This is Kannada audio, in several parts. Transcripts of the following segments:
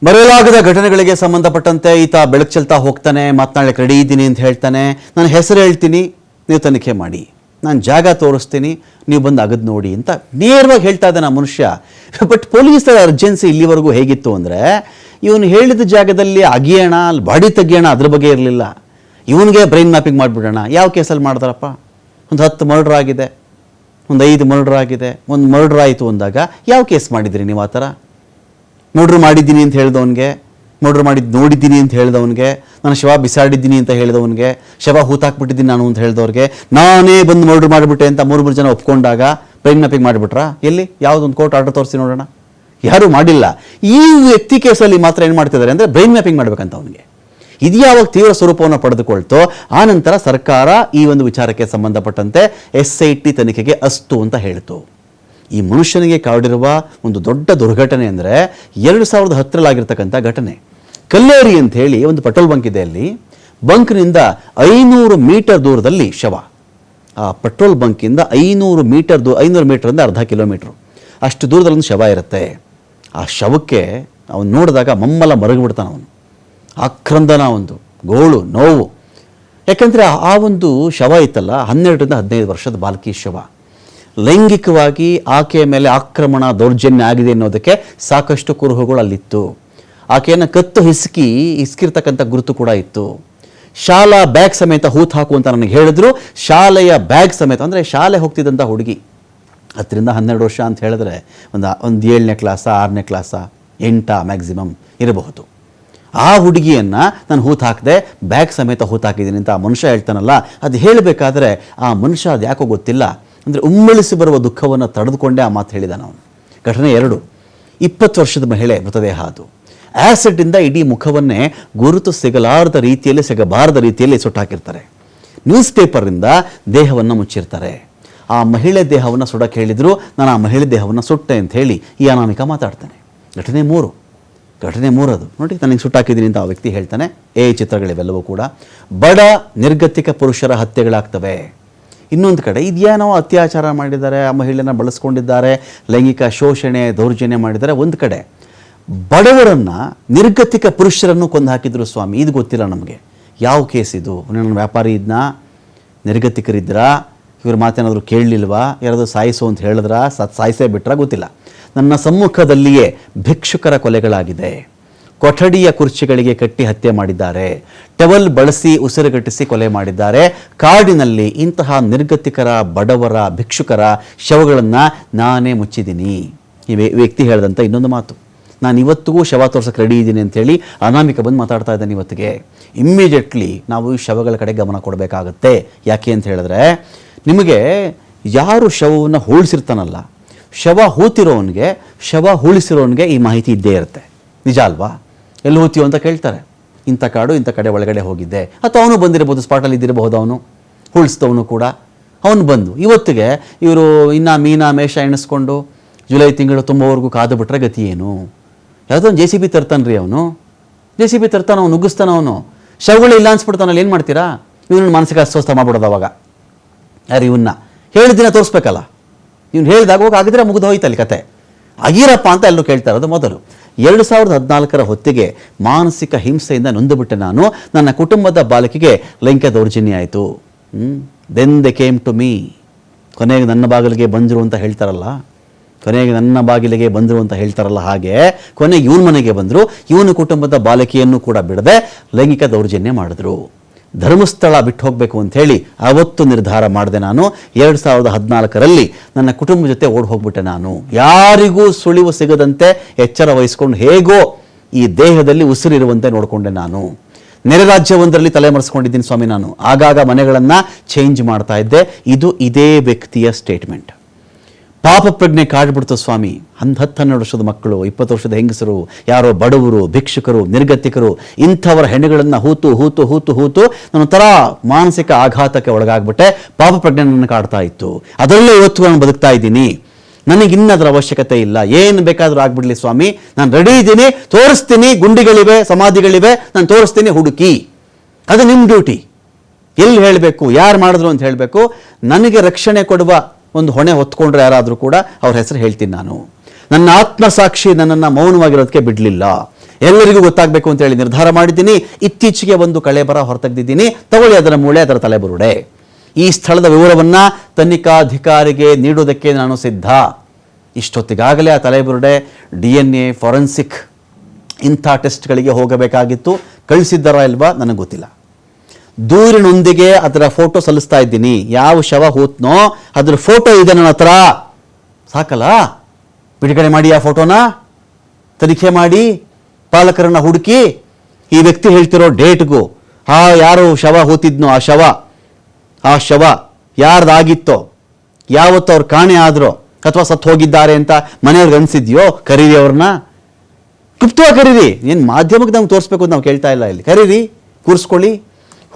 ಮರೆಯಲಾಗದ ಘಟನೆಗಳಿಗೆ ಸಂಬಂಧಪಟ್ಟಂತೆ ಈತ ಬೆಳಕು ಚೆಲ್ತಾ ಹೋಗ್ತಾನೆ. ಮಾತನಾಡಕ್ಕೆ ರೆಡಿ ಇದ್ದೀನಿ ಅಂತ ಹೇಳ್ತಾನೆ. ನಾನು ಹೆಸರು ಹೇಳ್ತೀನಿ, ನೀವು ತನಿಖೆ ಮಾಡಿ, ನಾನು ಜಾಗ ತೋರಿಸ್ತೀನಿ, ನೀವು ಬಂದು ಅಗದು ನೋಡಿ ಅಂತ ನೇರವಾಗಿ ಹೇಳ್ತಾ ಇದ್ದಾನೆ ಆ ಮನುಷ್ಯ. ಬಟ್ ಪೊಲೀಸರ ಅರ್ಜೆನ್ಸಿ ಇಲ್ಲಿವರೆಗೂ ಹೇಗಿತ್ತು ಅಂದರೆ, ಇವನು ಹೇಳಿದ ಜಾಗದಲ್ಲಿ ಅಗಿಯೋಣ, ಅಲ್ಲಿ ಬಾಡಿ ತೆಗಿಯೋಣ, ಅದ್ರ ಬಗ್ಗೆ ಇರಲಿಲ್ಲ. ಇವನಿಗೆ ಬ್ರೈನ್ ಮ್ಯಾಪಿಂಗ್ ಮಾಡಿಬಿಡೋಣ. ಯಾವ ಕೇಸಲ್ಲಿ ಮಾಡ್ತಾರಪ್ಪ? ಒಂದು 10 ಮರ್ಡರ್ ಆಗಿದೆ, ಒಂದು 5 ಮರ್ಡರ್ ಆಗಿದೆ, ಒಂದು ಮರ್ಡರ್ ಆಯಿತು ಅಂದಾಗ ಯಾವ ಕೇಸ್ ಮಾಡಿದ್ರಿ ನೀವು? ಆ ಥರ ಮರ್ಡ್ರ್ ಮಾಡಿದ್ದೀನಿ ಅಂತ ಹೇಳಿದವನಿಗೆ, ಮರ್ಡ್ರ್ ಮಾಡಿದ್ದು ನೋಡಿದ್ದೀನಿ ಅಂತ ಹೇಳಿದವನಿಗೆ, ನಾನು ಶವ ಬಿಸಾಡಿದ್ದೀನಿ ಅಂತ ಹೇಳಿದವನಿಗೆ, ಶವ ಹೂತಾಕ್ಬಿಟ್ಟಿದ್ದೀನಿ ನಾನು ಅಂತ ಹೇಳಿದವ್ರಿಗೆ, ನಾನೇ ಬಂದು ಮರ್ಡ್ರ್ ಮಾಡಿಬಿಟ್ಟೆ ಅಂತ 3 ಜನ ಒಪ್ಕೊಂಡಾಗ ಬ್ರೈನ್ ಮ್ಯಾಪಿಂಗ್ ಮಾಡಿಬಿಟ್ರಾ? ಎಲ್ಲಿ? ಯಾವುದೊಂದು ಕೋರ್ಟ್ ಆರ್ಡರ್ ತೋರಿಸಿ ನೋಡೋಣ. ಯಾರೂ ಮಾಡಿಲ್ಲ. ಈ ವ್ಯಕ್ತಿ ಕೇಸಲ್ಲಿ ಮಾತ್ರ ಏನು ಮಾಡ್ತಿದ್ದಾರೆ ಅಂದರೆ ಬ್ರೈನ್ ಮ್ಯಾಪಿಂಗ್ ಮಾಡಬೇಕಂತ ಅವನಿಗೆ. ಇದು ಯಾವಾಗ ತೀವ್ರ ಸ್ವರೂಪವನ್ನು ಪಡೆದುಕೊಳ್ತೋ ಆ ನಂತರ ಸರ್ಕಾರ ಈ ಒಂದು ವಿಚಾರಕ್ಕೆ ಸಂಬಂಧಪಟ್ಟಂತೆ SIT ತನಿಖೆಗೆ ಅಸ್ತು ಅಂತ ಹೇಳಿತು. ಈ ಮನುಷ್ಯನಿಗೆ ಕಾಡಿರುವ ಒಂದು ದೊಡ್ಡ ದುರ್ಘಟನೆ ಅಂದರೆ 2010ರಲ್ಲಾಗಿರ್ತಕ್ಕಂಥ ಘಟನೆ. ಕಲ್ಲೇರಿ ಅಂತ ಹೇಳಿ ಒಂದು ಪೆಟ್ರೋಲ್ ಬಂಕ್ ಇದೆ. ಅಲ್ಲಿ ಬಂಕ್ನಿಂದ 500 ಮೀಟರ್ ದೂರದಲ್ಲಿ ಶವ. ಆ ಪೆಟ್ರೋಲ್ ಬಂಕಿಂದ 500 ಮೀಟರಿಂದ ಅರ್ಧ ಕಿಲೋಮೀಟ್ರು ಅಷ್ಟು ದೂರದಲ್ಲಿ ಒಂದು ಶವ ಇರುತ್ತೆ. ಆ ಶವಕ್ಕೆ ಅವನು ನೋಡಿದಾಗ ಮಮ್ಮಲ ಮರಗಿಬಿಡ್ತಾನೆ. ಅವನು ಆಕ್ರಂದನ, ಒಂದು ಗೋಳು, ನೋವು. ಯಾಕಂದರೆ ಆ ಒಂದು ಶವ ಇತ್ತಲ್ಲ, 12ರಿಂದ 15 ವರ್ಷದ ಬಾಲಕಿ ಶವ. ಲೈಂಗಿಕವಾಗಿ ಆಕೆಯ ಮೇಲೆ ಆಕ್ರಮಣ, ದೌರ್ಜನ್ಯ ಆಗಿದೆ ಅನ್ನೋದಕ್ಕೆ ಸಾಕಷ್ಟು ಕುರುಹುಗಳು ಅಲ್ಲಿತ್ತು. ಆಕೆಯನ್ನು ಕತ್ತು ಹಿಸ್ಕಿರ್ತಕ್ಕಂಥ ಗುರುತು ಕೂಡ ಇತ್ತು. ಶಾಲಾ ಬ್ಯಾಗ್ ಸಮೇತ ಹೂತು ಹಾಕು ಅಂತ ನನಗೆ ಹೇಳಿದ್ರು. ಶಾಲೆಯ ಬ್ಯಾಗ್ ಸಮೇತ, ಅಂದರೆ ಶಾಲೆ ಹೋಗ್ತಿದ್ದಂಥ ಹುಡುಗಿ, 10ರಿಂದ 12 ವರ್ಷ ಅಂತ ಹೇಳಿದ್ರೆ ಒಂದು 7ನೇ ಕ್ಲಾಸಾ 6ನೇ ಕ್ಲಾಸಾ 8 ಮ್ಯಾಕ್ಸಿಮಮ್ ಇರಬಹುದು. ಆ ಹುಡುಗಿಯನ್ನು ನಾನು ಹೂತು ಹಾಕಿದೆ, ಬ್ಯಾಗ್ ಸಮೇತ ಹೂತು ಹಾಕಿದ್ದೀನಿ ಅಂತ ಆ ಮನುಷ್ಯ ಹೇಳ್ತಾನಲ್ಲ. ಅದು ಹೇಳಬೇಕಾದ್ರೆ ಆ ಮನುಷ್ಯ ಅದು ಯಾಕೋ ಗೊತ್ತಿಲ್ಲ, ಅಂದರೆ ಉಮ್ಮಳಿಸಿ ಬರುವ ದುಃಖವನ್ನು ತಡೆದುಕೊಂಡೇ ಆ ಮಾತು ಹೇಳಿದ ನಾವು. ಘಟನೆ 2, 20 ವರ್ಷದ ಮಹಿಳೆ ಮೃತದೇಹ. ಅದು ಆ್ಯಸಿಡ್ಡಿಂದ ಇಡೀ ಮುಖವನ್ನೇ ಗುರುತು ಸಿಗಬಾರದ ರೀತಿಯಲ್ಲಿ ಸುಟ್ಟಾಕಿರ್ತಾರೆ. ನ್ಯೂಸ್ ಪೇಪರಿಂದ ದೇಹವನ್ನು ಮುಚ್ಚಿರ್ತಾರೆ. ಆ ಮಹಿಳೆ ದೇಹವನ್ನು ಸುಡಕ್ಕೆ ಹೇಳಿದ್ರು, ನಾನು ಆ ಮಹಿಳೆ ದೇಹವನ್ನು ಸುಟ್ಟೆ ಅಂತ ಹೇಳಿ ಈ ಅನಾಮಿಕ ಮಾತಾಡ್ತಾನೆ. ಘಟನೆ 3 ಅದು ನೋಡಿ, ನನಗೆ ಸುಟ್ಟಾಕಿದ್ದೀನಿ ಅಂತ ಆ ವ್ಯಕ್ತಿ ಹೇಳ್ತಾನೆ. ಚಿತ್ರಗಳಿವೆಲ್ಲವೂ ಕೂಡ ಬಡ ನಿರ್ಗತಿಕ ಪುರುಷರ ಹತ್ಯೆಗಳಾಗ್ತವೆ. ಇನ್ನೊಂದು ಕಡೆ ಇದೇನೋ ಅತ್ಯಾಚಾರ ಮಾಡಿದ್ದಾರೆ, ಆ ಮಹಿಳೆಯನ್ನು ಬಳಸ್ಕೊಂಡಿದ್ದಾರೆ, ಲೈಂಗಿಕ ಶೋಷಣೆ ದೌರ್ಜನ್ಯ ಮಾಡಿದ್ದಾರೆ. ಒಂದು ಕಡೆ ಬಡವರನ್ನು, ನಿರ್ಗತಿಕ ಪುರುಷರನ್ನು ಕೊಂದು ಹಾಕಿದ್ರು ಸ್ವಾಮಿ. ಇದು ಗೊತ್ತಿಲ್ಲ ನಮಗೆ. ಯಾವ ಕೇಸ್ ಇದು? ನನ್ನ ವ್ಯಾಪಾರಿ ಇದನ್ನ, ನಿರ್ಗತಿಕರಿದ್ರಾ, ಇವ್ರ ಮಾತೇನಾದರೂ ಕೇಳಲಿಲ್ವಾ, ಯಾರಾದರೂ ಸಾಯಿಸು ಅಂತ ಹೇಳಿದ್ರಾ, ಸಾಯಿಸೇ ಬಿಟ್ರಾ ಗೊತ್ತಿಲ್ಲ. ನನ್ನ ಸಮ್ಮುಖದಲ್ಲಿಯೇ ಭಿಕ್ಷುಕರ ಕೊಲೆಗಳಾಗಿದೆ. ಕೊಠಡಿಯ ಕುರ್ಚಿಗಳಿಗೆ ಕಟ್ಟಿ ಹತ್ಯೆ ಮಾಡಿದ್ದಾರೆ. ಟವಲ್ ಬಳಸಿ ಉಸಿರುಗಟ್ಟಿಸಿ ಕೊಲೆ ಮಾಡಿದ್ದಾರೆ. ಕಾಡಿನಲ್ಲಿ ಇಂತಹ ನಿರ್ಗತಿಕರ, ಬಡವರ, ಭಿಕ್ಷುಕರ ಶವಗಳನ್ನು ನಾನೇ ಮುಚ್ಚಿದ್ದೀನಿ. ಈ ವ್ಯಕ್ತಿ ಹೇಳಿದಂಥ ಇನ್ನೊಂದು ಮಾತು. ನಾನು ಇವತ್ತಿಗೂ ಶವ ತೋರ್ಸಕ್ಕೆ ರೆಡಿ ಇದ್ದೀನಿ ಅಂಥೇಳಿ ಅನಾಮಿಕ ಬಂದು ಮಾತಾಡ್ತಾ ಇದ್ದಾನೆ ಇವತ್ತಿಗೆ. ಇಮ್ಮಿಡಿಯೇಟ್ಲಿ ನಾವು ಈ ಶವಗಳ ಕಡೆ ಗಮನ ಕೊಡಬೇಕಾಗತ್ತೆ. ಯಾಕೆ ಅಂತ ಹೇಳಿದ್ರೆ, ನಿಮಗೆ ಯಾರು ಶವವನ್ನು ಹೂಳಿಸಿರ್ತಾನಲ್ಲ, ಶವ ಹೂತಿರೋನಿಗೆ, ಶವ ಹೂಳಿಸಿರೋನಿಗೆ ಈ ಮಾಹಿತಿ ಇದ್ದೇ ಇರುತ್ತೆ. ನಿಜ ಅಲ್ವಾ? ಎಲ್ಲಿ ಹೂತೀವೋ ಅಂತ ಕೇಳ್ತಾರೆ. ಇಂಥ ಕಾಡು, ಇಂಥ ಕಡೆ ಒಳಗಡೆ ಹೋಗಿದ್ದೆ, ಅಥವಾ ಅವನು ಬಂದಿರಬಹುದು, ಸ್ಪಾಟಲ್ಲಿ ಇದ್ದಿರಬಹುದು, ಅವನು ಹೂಳಿಸಿದವನು ಕೂಡ. ಅವನು ಬಂದು ಇವತ್ತಿಗೆ ಇವರು ಇನ್ನು ಮೀನ ಮೇಷ ಎಣಿಸ್ಕೊಂಡು ಜುಲೈ ತಿಂಗಳು ತುಂಬವರೆಗೂ ಕಾದು ಬಿಟ್ರೆ ಗತಿ ಏನು? ಯಾವುದೋ ಒಂದು JCB ತರ್ತಾನ್ರಿ ಅವನು. JCB ತರ್ತಾನೆ, ಅವನು ನುಗ್ಗಿಸ್ತಾನೆ. ಅವನು ಶವಗಳು ಇಲ್ಲ ಅನ್ಸ್ಬಿಡ್ತಾನಲ್ಲಿ. ಏನು ಮಾಡ್ತೀರಾ? ಇವನು ಮಾನಸಿಕ ಅಸ್ವಸ್ಥ ಮಾಡ್ಬಿಡೋದು. ಅವಾಗ ಯಾರು ಇವನ್ನ ಹೇಳಿದ ದಿನ ತೋರಿಸ್ಬೇಕಲ್ಲ. ಇವ್ನು ಹೇಳಿದಾಗ ಹೋಗಿ ಆಗಿದ್ರೆ ಮುಗಿದು ಹೋಯ್ತಲ್ಲಿ ಕತೆ. ಆಗಿರಪ್ಪ ಅಂತ ಎಲ್ಲರೂ ಕೇಳ್ತಾ ಇರೋದು. ಮೊದಲು 2014ರ ಹೊತ್ತಿಗೆ ಮಾನಸಿಕ ಹಿಂಸೆಯಿಂದ ನೊಂದುಬಿಟ್ಟೆ ನಾನು. ನನ್ನ ಕುಟುಂಬದ ಬಾಲಕಿಗೆ ಲೈಂಗಿಕ ದೌರ್ಜನ್ಯ ಆಯಿತು. Then they came to me. ಕೊನೆಗೆ ನನ್ನ ಬಾಗಿಲಿಗೆ ಬಂದರು ಅಂತ ಹೇಳ್ತಾರಲ್ಲ, ಹಾಗೆ ಕೊನೆಗೆ ಇವನ ಮನೆಗೆ ಬಂದರು. ಇವನ ಕುಟುಂಬದ ಬಾಲಕಿಯನ್ನು ಕೂಡ ಬಿಡದೆ ಲೈಂಗಿಕ ದೌರ್ಜನ್ಯ ಮಾಡಿದ್ರು. ಧರ್ಮಸ್ಥಳ ಬಿಟ್ಟು ಹೋಗಬೇಕು ಅಂಥೇಳಿ ಅವತ್ತು ನಿರ್ಧಾರ ಮಾಡಿದೆ ನಾನು. 2014ರಲ್ಲಿ ನನ್ನ ಕುಟುಂಬ ಜೊತೆ ಓಡಿ ಹೋಗ್ಬಿಟ್ಟೆ ನಾನು. ಯಾರಿಗೂ ಸುಳಿವು ಸಿಗದಂತೆ ಎಚ್ಚರ ವಹಿಸ್ಕೊಂಡು ಹೇಗೋ ಈ ದೇಹದಲ್ಲಿ ಉಸಿರಿರುವಂತೆ ನೋಡಿಕೊಂಡೆ ನಾನು. ನೆರೆ ರಾಜ್ಯವೊಂದರಲ್ಲಿ ತಲೆಮರೆಸ್ಕೊಂಡಿದ್ದೀನಿ ಸ್ವಾಮಿ ನಾನು. ಆಗಾಗ ಮನೆಗಳನ್ನು ಚೇಂಜ್ ಮಾಡ್ತಾ ಇದ್ದೆ. ಇದೇ ವ್ಯಕ್ತಿಯ ಸ್ಟೇಟ್ಮೆಂಟ್. ಪಾಪ ಪ್ರಜ್ಞೆ ಕಾಡ್ಬಿಡ್ತು ಸ್ವಾಮಿ. 10-12 ವರ್ಷದ ಮಕ್ಕಳು, 20 ವರ್ಷದ ಹೆಂಗಸರು, ಯಾರೋ ಬಡವರು, ಭಿಕ್ಷುಕರು, ನಿರ್ಗತಿಕರು, ಇಂಥವರ ಹೆಣ್ಣುಗಳನ್ನು ಹೂತು ನಾನೊಂಥರ ಮಾನಸಿಕ ಆಘಾತಕ್ಕೆ ಒಳಗಾಗ್ಬಿಟ್ಟೆ. ಪಾಪ ಪ್ರಜ್ಞೆ ನನ್ನ ಕಾಡ್ತಾ ಇತ್ತು. ಅದರಲ್ಲೇ ಇವತ್ತು ನಾನು ಬದುಕ್ತಾ ಇದ್ದೀನಿ. ನನಗಿನ್ನದರ ಅವಶ್ಯಕತೆ ಇಲ್ಲ. ಏನು ಬೇಕಾದರೂ ಆಗ್ಬಿಡ್ಲಿ ಸ್ವಾಮಿ, ನಾನು ರೆಡಿ ಇದ್ದೀನಿ, ತೋರಿಸ್ತೀನಿ. ಗುಂಡಿಗಳಿವೆ, ಸಮಾಧಿಗಳಿವೆ, ನಾನು ತೋರಿಸ್ತೀನಿ, ಹುಡುಕಿ. ಅದು ನಿಮ್ಮ ಡ್ಯೂಟಿ. ಎಲ್ಲಿ ಹೇಳಬೇಕು, ಯಾರು ಮಾಡಿದ್ರು ಅಂತ ಹೇಳಬೇಕು. ನನಗೆ ರಕ್ಷಣೆ ಕೊಡುವ ಒಂದು ಹೊಣೆ ಹೊತ್ಕೊಂಡ್ರೆ ಯಾರಾದರೂ ಕೂಡ ಅವ್ರ ಹೆಸರು ಹೇಳ್ತೀನಿ ನಾನು. ನನ್ನ ಆತ್ಮಸಾಕ್ಷಿ ನನ್ನನ್ನು ಮೌನವಾಗಿರೋದಕ್ಕೆ ಬಿಡಲಿಲ್ಲ. ಎಲ್ಲರಿಗೂ ಗೊತ್ತಾಗಬೇಕು ಅಂತೇಳಿ ನಿರ್ಧಾರ ಮಾಡಿದ್ದೀನಿ. ಇತ್ತೀಚೆಗೆ ಒಂದು ಕಳೆಬರ ಹೊರತೆಗೆದಿದ್ದೀನಿ, ತಗೊಳ್ಳಿ ಅದರ ಮೂಳೆ, ಅದರ ತಲೆಬುರುಡೆ. ಈ ಸ್ಥಳದ ವಿವರವನ್ನು ತನಿಖಾಧಿಕಾರಿಗೆ ನೀಡೋದಕ್ಕೆ ನಾನು ಸಿದ್ಧ. ಇಷ್ಟೊತ್ತಿಗಾಗಲೇ ಆ ತಲೆಬುರುಡೆ DNA ಫಾರೆನ್ಸಿಕ್ ಇಂಥ ಟೆಸ್ಟ್ಗಳಿಗೆ ಹೋಗಬೇಕಾಗಿತ್ತು. ಕಳಿಸಿದ್ದಾರಾ ಇಲ್ವಾ ನನಗೆ ಗೊತ್ತಿಲ್ಲ. ದೂರಿನೊಂದಿಗೆ ಅದರ ಫೋಟೋ ಸಲ್ಲಿಸ್ತಾ ಇದ್ದೀನಿ. ಯಾವ ಶವ ಹೋತ್ನೋ ಅದರ ಫೋಟೋ ಇದೆ ನನ್ನ ಹತ್ರ. ಸಾಕಲ್ಲ, ಬಿಡುಗಡೆ ಮಾಡಿ ಆ ಫೋಟೋನ, ತನಿಖೆ ಮಾಡಿ, ಪಾಲಕರನ್ನ ಹುಡುಕಿ, ಈ ವ್ಯಕ್ತಿ ಹೇಳ್ತಿರೋ ಡೇಟ್ಗೂ ಯಾರು ಶವ ಹೋತಿದ್ನೋ ಆ ಶವ ಯಾರ್ದಾಗಿತ್ತೋ, ಯಾವತ್ತು ಅವ್ರು ಕಾಣೆ ಆದ್ರೋ ಅಥವಾ ಸತ್ತು ಹೋಗಿದ್ದಾರೆ ಅಂತ ಮನೆಯವ್ರಿಗೆ ಅನಿಸಿದ್ಯೋ, ಕರೀರಿ ಅವ್ರನ್ನ, ಗುಪ್ತವಾಗಿ ಕರೀರಿ. ಏನು ಮಾಧ್ಯಮಕ್ಕೆ ನಮ್ಗೆ ತೋರಿಸ್ಬೇಕು ಅಂತ ನಾವು ಕೇಳ್ತಾ ಇಲ್ಲ. ಇಲ್ಲಿ ಕರೀರಿ, ಕೂರಿಸ್ಕೊಳ್ಳಿ.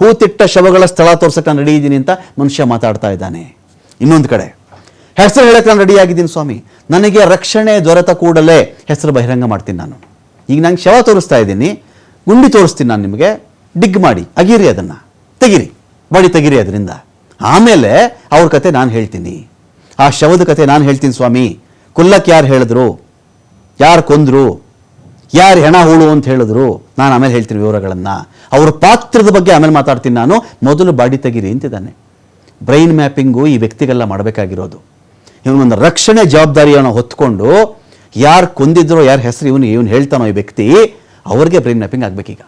ಹೂತಿಟ್ಟ ಶವಗಳ ಸ್ಥಳ ತೋರ್ಸಕ್ಕೆ ನಾನು ರೆಡಿ ಇದ್ದೀನಿ ಅಂತ ಮನುಷ್ಯ ಮಾತಾಡ್ತಾ ಇದ್ದಾನೆ. ಇನ್ನೊಂದು ಕಡೆ ಹೆಸರು ಹೇಳಕ್ಕೆ ನಾನು ರೆಡಿ ಆಗಿದ್ದೀನಿ ಸ್ವಾಮಿ, ನನಗೆ ರಕ್ಷಣೆ ದೊರೆತ ಕೂಡಲೇ ಹೆಸರು ಬಹಿರಂಗ ಮಾಡ್ತೀನಿ ನಾನು. ಈಗ ನಂಗೆ ಶವ ತೋರಿಸ್ತಾ ಇದ್ದೀನಿ, ಗುಂಡಿ ತೋರಿಸ್ತೀನಿ ನಾನು ನಿಮಗೆ, ಡಿಗ್ ಮಾಡಿ ಅಗಿರಿ, ಅದನ್ನು ತೆಗಿರಿ, ಬಾಡಿ ತೆಗಿರಿ ಅದರಿಂದ. ಆಮೇಲೆ ಅವ್ರ ಕತೆ ನಾನು ಹೇಳ್ತೀನಿ, ಆ ಶವದ ಕತೆ ನಾನು ಹೇಳ್ತೀನಿ ಸ್ವಾಮಿ. ಕೊಲ್ಲಕ್ಕೆ ಯಾರು ಹೇಳಿದ್ರು, ಯಾರು ಕೊಂದ್ರು, ಯಾರು ಹೆಣ ಹೂಳು ಅಂತ ಹೇಳಿದ್ರು, ನಾನು ಆಮೇಲೆ ಹೇಳ್ತೀನಿ ವಿವರಗಳನ್ನು. ಅವ್ರ ಪಾತ್ರದ ಬಗ್ಗೆ ಆಮೇಲೆ ಮಾತಾಡ್ತೀನಿ ನಾನು. ಮೊದಲು ಬಾಡಿ ತೆಗಿರಿ ಅಂತಿದ್ದಾನೆ. ಬ್ರೈನ್ ಮ್ಯಾಪಿಂಗು ಈ ವ್ಯಕ್ತಿಗೆಲ್ಲ ಮಾಡಬೇಕಾಗಿರೋದು. ಇವನೊಂದು ರಕ್ಷಣೆ ಜವಾಬ್ದಾರಿಯನ್ನು ಹೊತ್ಕೊಂಡು ಯಾರು ಕೊಂದಿದ್ರೋ, ಯಾರ ಹೆಸರು ಇವನು ಹೇಳ್ತಾನೋ ಈ ವ್ಯಕ್ತಿ, ಅವ್ರಿಗೆ ಬ್ರೈನ್ ಮ್ಯಾಪಿಂಗ್ ಆಗಬೇಕೀಗ.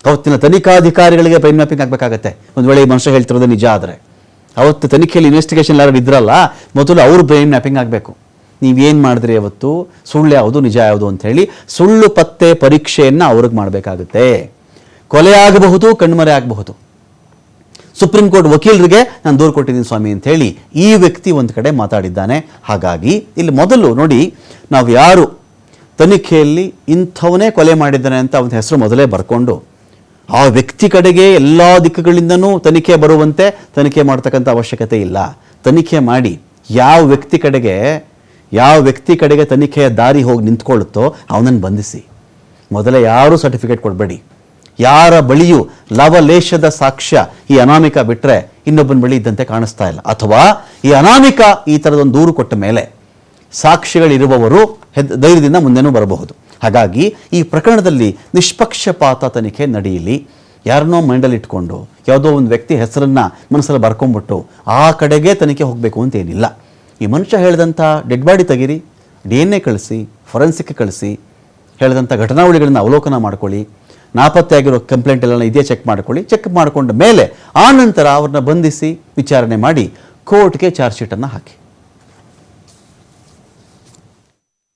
ಅವತ್ತಿನ ತನಿಖಾಧಿಕಾರಿಗಳಿಗೆ ಬ್ರೈನ್ ಮ್ಯಾಪಿಂಗ್ ಆಗಬೇಕಾಗತ್ತೆ. ಒಂದು ವೇಳೆ ಈ ಮನುಷ್ಯ ಹೇಳ್ತಿರೋದು ನಿಜ ಆದರೆ, ಅವತ್ತು ತನಿಖೆಯಲ್ಲಿ ಇನ್ವೆಸ್ಟಿಗೇಷನ್ ಯಾರು ಇದ್ರಲ್ಲ, ಮೊದಲು ಅವ್ರ ಬ್ರೈನ್ ಮ್ಯಾಪಿಂಗ್ ಆಗಬೇಕು. ನೀವೇನು ಮಾಡಿದ್ರಿ ಅವತ್ತು, ಸುಳ್ಳು ಯಾವುದು ನಿಜ ಯಾವುದು ಅಂಥೇಳಿ ಸುಳ್ಳು ಪತ್ತೆ ಪರೀಕ್ಷೆಯನ್ನು ಅವ್ರಿಗೆ ಮಾಡಬೇಕಾಗುತ್ತೆ. ಕೊಲೆ ಆಗಬಹುದು, ಕಣ್ಮರೆ ಆಗಬಹುದು. ಸುಪ್ರೀಂ ಕೋರ್ಟ್ ವಕೀಲರಿಗೆ ನಾನು ದೂರು ಕೊಟ್ಟಿದ್ದೀನಿ ಸ್ವಾಮಿ ಅಂತ ಹೇಳಿ ಈ ವ್ಯಕ್ತಿ ಒಂದು ಕಡೆ ಮಾತಾಡಿದ್ದಾನೆ. ಹಾಗಾಗಿ ಇಲ್ಲಿ ಮೊದಲು ನೋಡಿ, ನಾವು ಯಾರು ತನಿಖೆಯಲ್ಲಿ ಇಂಥವನೇ ಕೊಲೆ ಮಾಡಿದ್ದಾನೆ ಅಂತ ಅವನ ಹೆಸರು ಮೊದಲೇ ಬರ್ಕೊಂಡು ಆ ವ್ಯಕ್ತಿ ಕಡೆಗೆ ಎಲ್ಲ ದಿಕ್ಕುಗಳಿಂದನೂ ತನಿಖೆ ಬರುವಂತೆ ತನಿಖೆ ಮಾಡ್ತಕ್ಕಂಥ ಅವಶ್ಯಕತೆ ಇಲ್ಲ. ತನಿಖೆ ಮಾಡಿ ಯಾವ ವ್ಯಕ್ತಿ ಕಡೆಗೆ ತನಿಖೆಯ ದಾರಿ ಹೋಗಿ ನಿಂತ್ಕೊಳ್ಳುತ್ತೋ ಅವನನ್ನು ಬಂಧಿಸಿ. ಮೊದಲೇ ಯಾರೂ ಸರ್ಟಿಫಿಕೇಟ್ ಕೊಡಬೇಡಿ. ಯಾರ ಬಳಿಯೂ ಲವಲೇಶದ ಸಾಕ್ಷ್ಯ ಈ ಅನಾಮಿಕ ಬಿಟ್ಟರೆ ಇನ್ನೊಬ್ಬನ ಬಳಿ ಇದ್ದಂತೆ ಕಾಣಿಸ್ತಾ ಇಲ್ಲ. ಅಥವಾ ಈ ಅನಾಮಿಕ ಈ ಥರದೊಂದು ದೂರು ಕೊಟ್ಟ ಮೇಲೆ ಸಾಕ್ಷಿಗಳಿರುವವರು ಧೈರ್ಯದಿಂದ ಮುಂದೆನೂ ಬರಬಹುದು. ಹಾಗಾಗಿ ಈ ಪ್ರಕರಣದಲ್ಲಿ ನಿಷ್ಪಕ್ಷಪಾತ ತನಿಖೆ ನಡೆಯಲಿ. ಯಾರನ್ನೋ ಮೈಂಡಲ್ಲಿ ಇಟ್ಕೊಂಡು ಯಾವುದೋ ಒಂದು ವ್ಯಕ್ತಿ ಹೆಸರನ್ನು ಮನಸ್ಸಲ್ಲಿ ಬರ್ಕೊಂಡ್ಬಿಟ್ಟು ಆ ಕಡೆಗೆ ತನಿಖೆ ಹೋಗಬೇಕು ಅಂತೇನಿಲ್ಲ. ಈ ಮನುಷ್ಯ ಹೇಳಿದಂಥ ಡೆಡ್ ಬಾಡಿ ತೆಗೀರಿ, DNA ಕಳಿಸಿ, ಫೊರೆನ್ಸಿಕ್ ಕಳಿಸಿ, ಹೇಳಿದಂಥ ಘಟನಾವಳಿಗಳನ್ನು ಅವಲೋಕನ ಮಾಡ್ಕೊಳ್ಳಿ, ನಾಪತ್ತೆ ಆಗಿರೋ ಕಂಪ್ಲೇಂಟ್ ಎಲ್ಲ ಇದೆಯಾ ಚೆಕ್ ಮಾಡ್ಕೊಳ್ಳಿ. ಚೆಕ್ ಮಾಡಿಕೊಂಡ ಮೇಲೆ ಆ ನಂತರ ಅವ್ರನ್ನ ಬಂಧಿಸಿ ವಿಚಾರಣೆ ಮಾಡಿ ಕೋರ್ಟ್ಗೆ ಚಾರ್ಜ್ ಶೀಟನ್ನು ಹಾಕಿ.